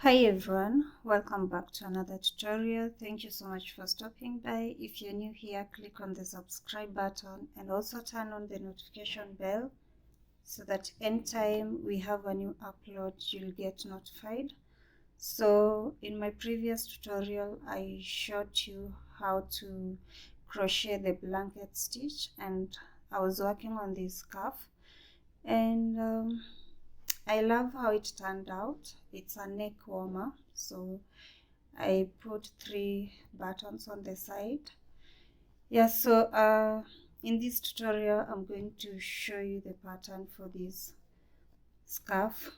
Hi everyone, welcome back to another tutorial. Thank you so much for stopping by. If you're new here, click on the subscribe button and also turn on the notification bell so that anytime we have a new upload, you'll get notified. So in my previous tutorial, I showed you how to crochet the blanket stitch, and I was working on this scarf, and I love how it turned out. It's a neck warmer, so I put 3 buttons on the side. In this tutorial I'm going to show you the pattern for this scarf.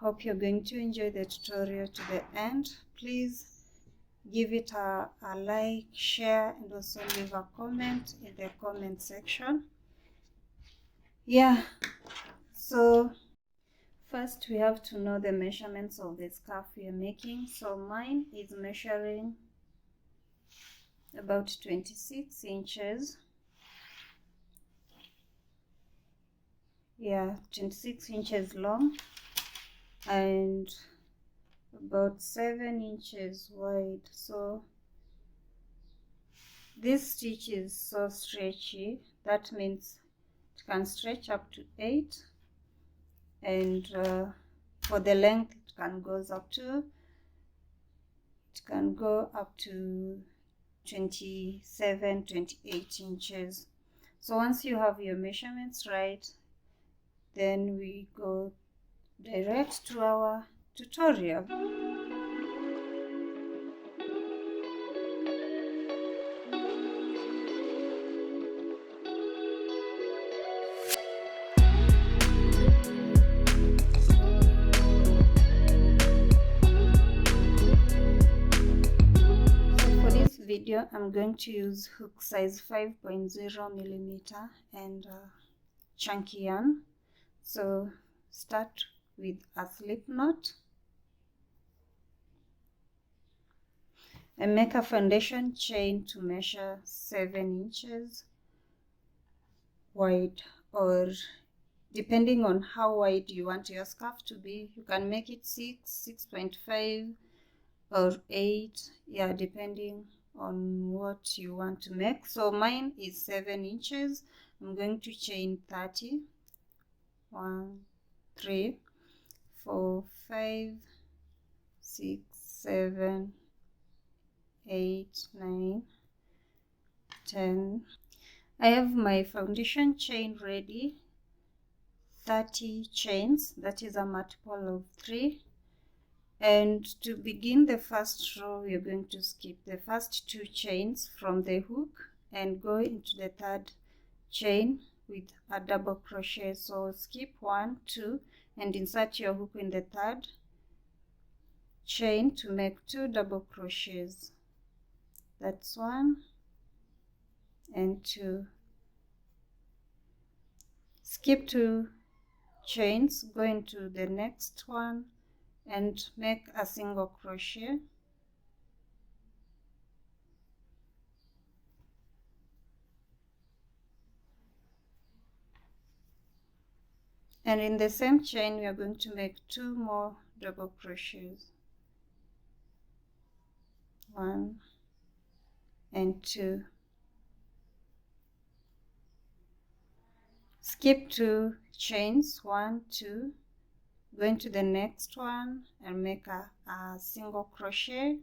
Hope you're going to enjoy the tutorial to the end. Please give it a like, share, and also leave a comment in the comment section. So first we have to know the measurements of the scarf we are making. So mine is measuring about 26 inches. 26 inches long and about 7 inches wide. So this stitch is so stretchy, that means it can stretch up to 8, and for the length it can go up to 27, 28 inches. So once you have your measurements right, then we go direct to our tutorial. Video, I'm going to use hook size 5.0 millimeter and chunky yarn. So start with a slip knot and make a foundation chain to measure 7 inches wide, or depending on how wide you want your scarf to be, you can make it 6.5 or 8, depending on what you want to make. So mine is 7 inches. I'm going to chain 30. 1, 3, 4, 5, 6, 7, 8, 9, 10. I have my foundation chain ready, 30 chains. That is a multiple of 3. And to begin the first row, we're going to skip the first 2 chains from the hook and go into the 3rd chain with a double crochet. So skip 1, 2 and insert your hook in the 3rd chain to make 2 double crochets. That's 1 and 2. Skip 2 chains, go into the next one and make a single crochet. And in the same chain we are going to make 2 more double crochets. 1 and 2. Skip 2 chains, 1, 2, go into the next one and make a single crochet.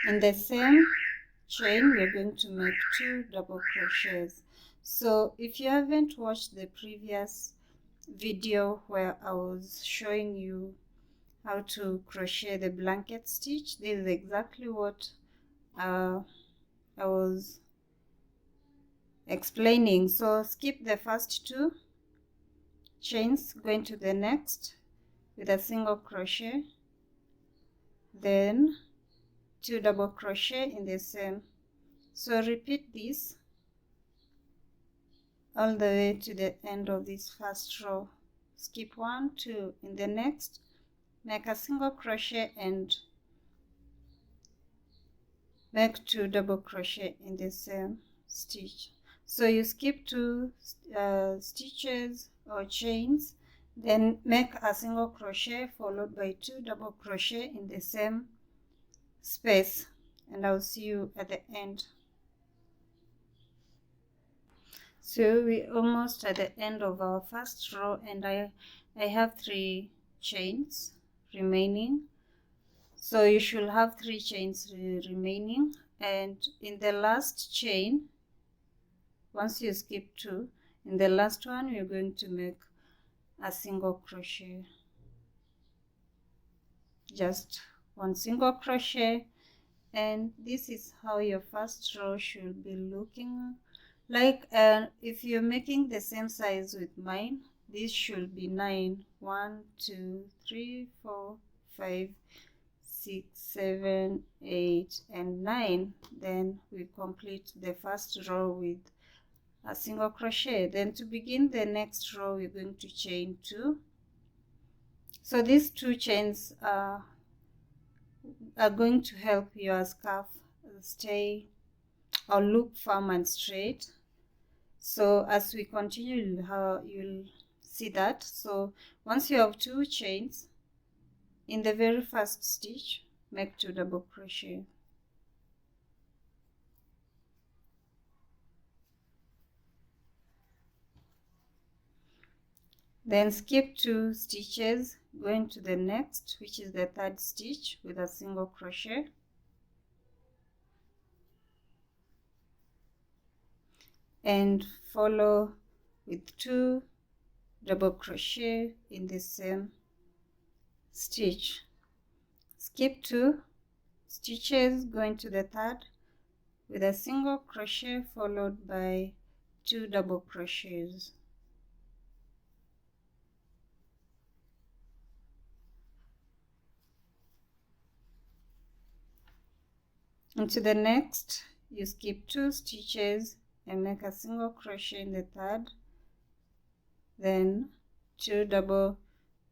In the same chain we are going to make 2 double crochets. So if you haven't watched the previous video where I was showing you how to crochet the blanket stitch, this is exactly what I was explaining. So skip the first 2 chains, go into the next with a single crochet, then 2 double crochet in the same. So repeat this all the way to the end of this first row. Skip 1, 2 in the next, make a single crochet and make 2 double crochet in the same stitch. So you skip 2 stitches or chains, Then make a single crochet followed by 2 double crochet in the same space, and I'll see you at the end. So we're almost at the end of our first row, and I have 3 chains remaining. So you should have 3 chains remaining, and in the last chain, once you skip 2, in the last one we're going to make a single crochet, just 1 single crochet, and this is how your first row should be looking like. If you're making the same size with mine, this should be 9. 1 2 3 4 5 6 7 8 and 9. Then we complete the first row with a single crochet. Then to begin the next row, we're going to chain 2. So these 2 chains are going to help your scarf stay or look firm and straight. So as we continue, you'll see that. So once you have 2 chains, in the very first stitch, make 2 double crochet. Then skip 2 stitches, go into the next, which is the 3rd stitch, with a single crochet. And follow with 2 double crochet in the same stitch. Skip 2 stitches, go into the 3rd with a single crochet followed by 2 double crochets. Into the next, you skip 2 stitches and make a single crochet in the 3rd, then 2 double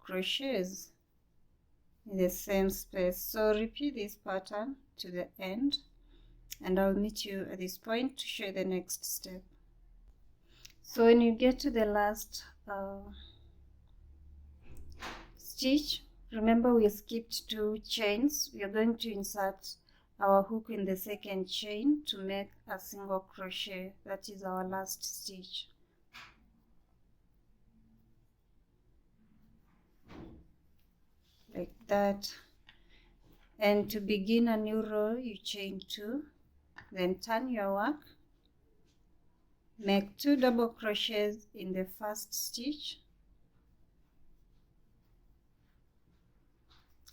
crochets in the same space. So repeat this pattern to the end, and I'll meet you at this point to show the next step. So when you get to the last stitch, remember we skipped 2 chains. We are going to insert our hook in the 2nd chain to make a single crochet. That is our last stitch. Like that. And to begin a new row, you chain 2, then turn your work, make 2 double crochets in the first stitch,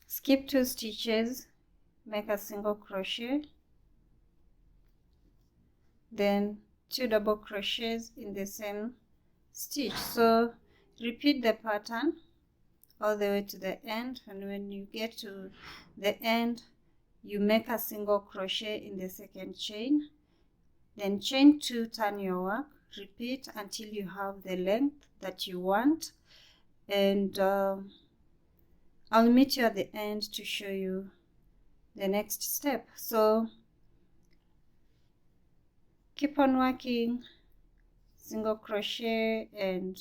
skip 2 stitches, make a single crochet, then 2 double crochets in the same stitch. So repeat the pattern all the way to the end, and when you get to the end, you make a single crochet in the 2nd chain, then chain 2, turn your work, repeat until you have the length that you want, and I'll meet you at the end to show you the next step. So keep on working, single crochet and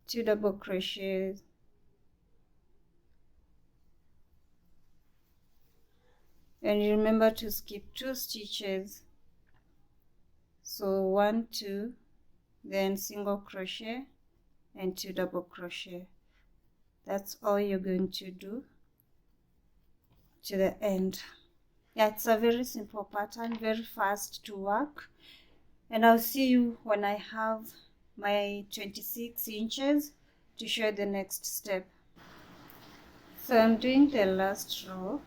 2 double crochets, and remember to skip 2 stitches. So 1 2, then single crochet and 2 double crochet. That's all you're going to do to the end. Yeah, it's a very simple pattern, very fast to work, and I'll see you when I have my 26 inches to show the next step. So I'm doing the last row.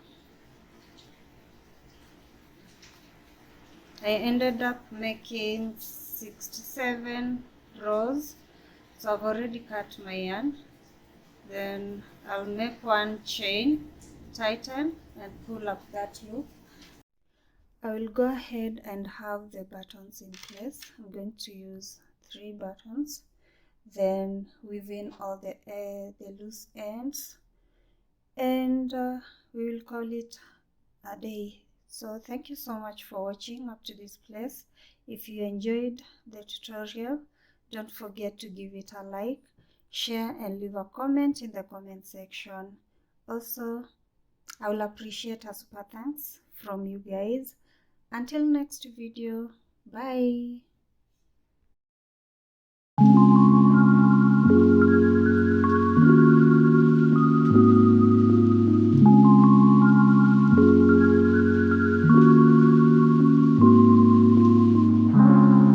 I ended up making 67 rows, so I've already cut my yarn. Then I'll make 1 chain, tighten and pull up that loop. I will go ahead and have the buttons in place. I'm going to use 3 buttons, then weave in all the loose ends, and we will call it a day. So thank you so much for watching up to this place. If you enjoyed the tutorial, don't forget to give it a like. share and leave a comment in the comment section. Also, I will appreciate a super thanks from you guys. Until next video, bye.